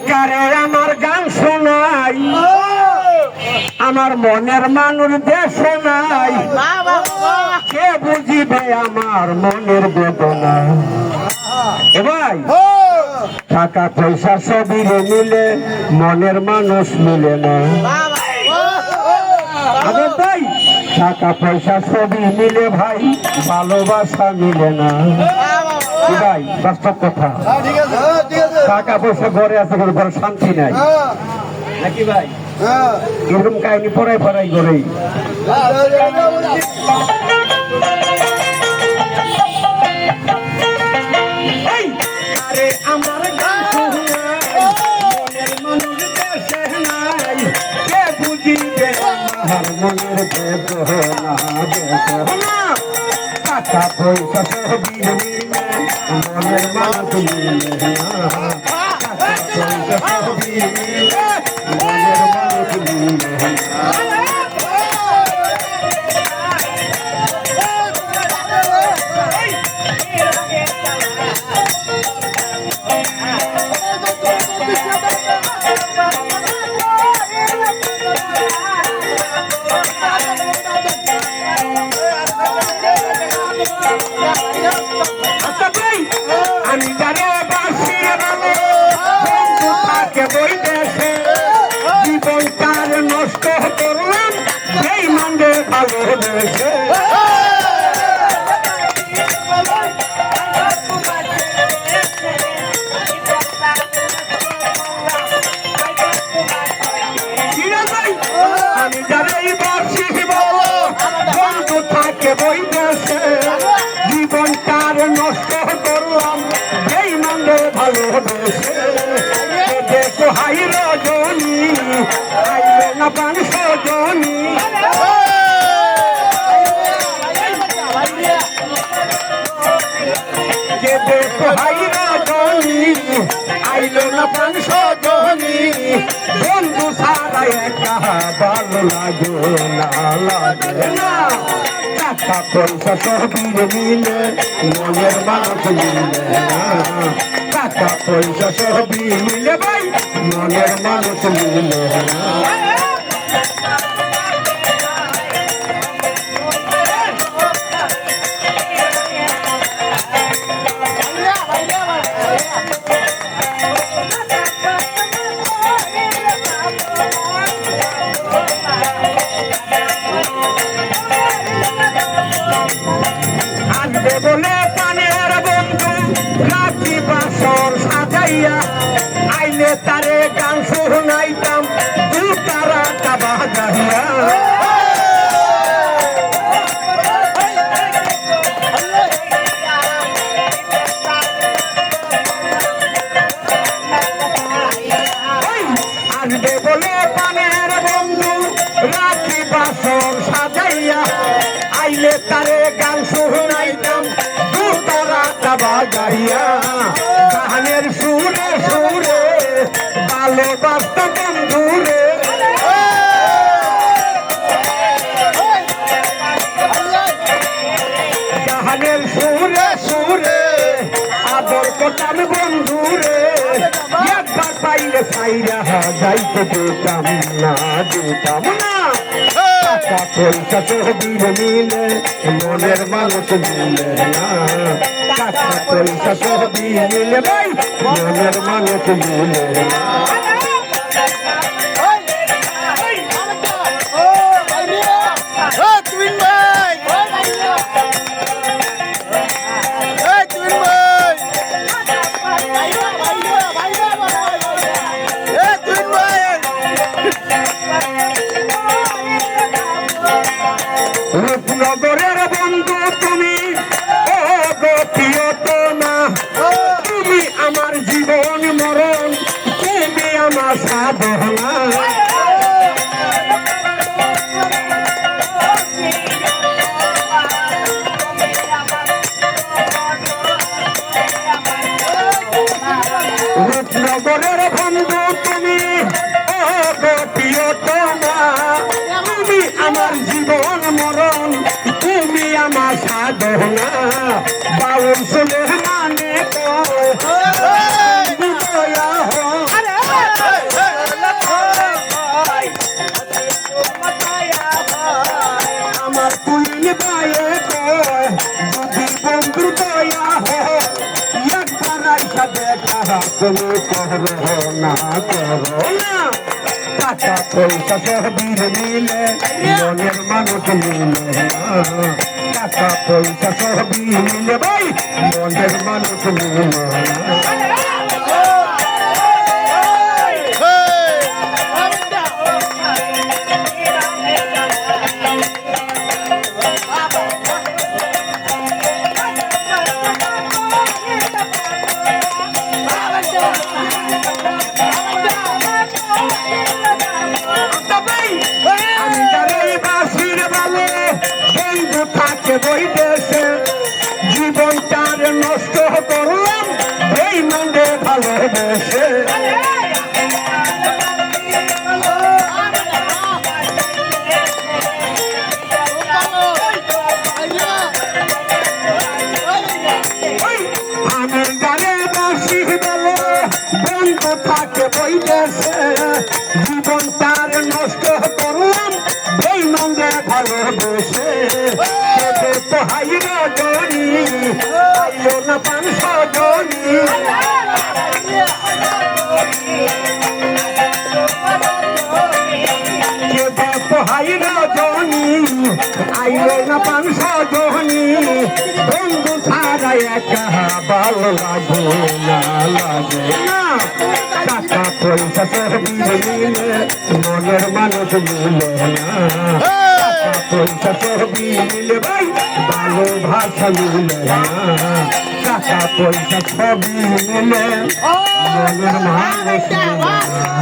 কারে আমার গান শোনাই আমার মনের মানুষ দেশে নাই কে বুঝিবে আমার মনের বেদনা এ ভাই টাকা পয়সা সবই মিলে মনের মানুষ মিলে না আরে ভাই টাকা পয়সা সবই মিলে ভাই ভালোবাসা মিলে না ভাই বাস্তব কথা টাকা পয়সা ঘরে আছে কোনো ঘরে শান্তি নাই নাকি ভাই এরকম কাহিনী পড়াই পড়াই করেই আরে আমার মনের দেশে নাই কে বুঝিবে আমার মনের বেদনা টাকা পয়সা সবই মিলে মনের মানুষ মিলে না টাকা পয়সা সবই মিলে মনের মানুষ মিলে না আমি জানে বাসি বন্ধু থাকে বই দেশে জীবন কার নষ্ট করলাম এই মন্দে ভালোবেসে আমি জানে বাসি বন্ধু থাকে বই দেশে জীবন কার নষ্ট করলাম এই মন্দে ভালোবেসে দেখো হাই রজনী আইলে না পান সজনী দেখো হাই রজনী আইলে না পান সজনী বন্ধু সারা একা ভালো লাগে না লাগে না টাকা পয়সা সবই মিলে মনের মানুষ মিলে না টাকা পয়সা সবই মিলে ভাই মনের মানুষ মিলে না বলে পানের বন্ধু রাত্রি বাসর সাজাইয়া আইলে তারে গান শোনাইতাম দু তারা কাবা যাইয়া আসবে বলে পানের বন্ধু রাত্রি বাসর সাজাইয়া আইলে তারে গান শোনাইতাম দু তারা কাবা যাইয়া গানের সুরে সুরে ভালোবাসতাম বন্ধুরে গানের সুরে সুরে আদর করতাম বন্ধুরে একবার পাইলে সাইরা যাইতে দিতাম না টাকা পয়সা সবই মিলে মনের মানুষ মিলে না টাকা পয়সা সবই মিলে ভাই মনের মানুষ মিলে না রূপনগরের বন্ধু তুমি ও গতিয়তনা তুমি আমার জীবন মরণ তুমি আমার সাধনা রূপনগরের বন্ধু তুমি ও গতিয়তনা তুমি আমার জীবন মরণ তুমি আমার সাধনা বাউল সুলেমানে কয় তুমি করো না টাকা পয়সা সবই মিলে মনের মানুষ মিলে না টাকা পয়সা সবই মিলে ভাই মনের মানুষ মিলে না জীবনটার নষ্ট করলাম এই মনে ভালোবেসে আমার গানে বাসি বলে বন্ধু থাকে বইতেছে জীবনটার নষ্ট করলাম এই মনে ভালোবেসে তো হাই রজনী আইলো না 500 জনী তো হাই রজনী আইলো না 500 জনী বন্ধু ছাড়া একা ভালো লাগে না টাকা পয়সা সবই মিলে মনের মানুষ মিলে না পয়সা সবই মিলে ভাই ভালোবাসা মিলে টাকা পয়সা সবই মিলে মনের মানুষ মিলে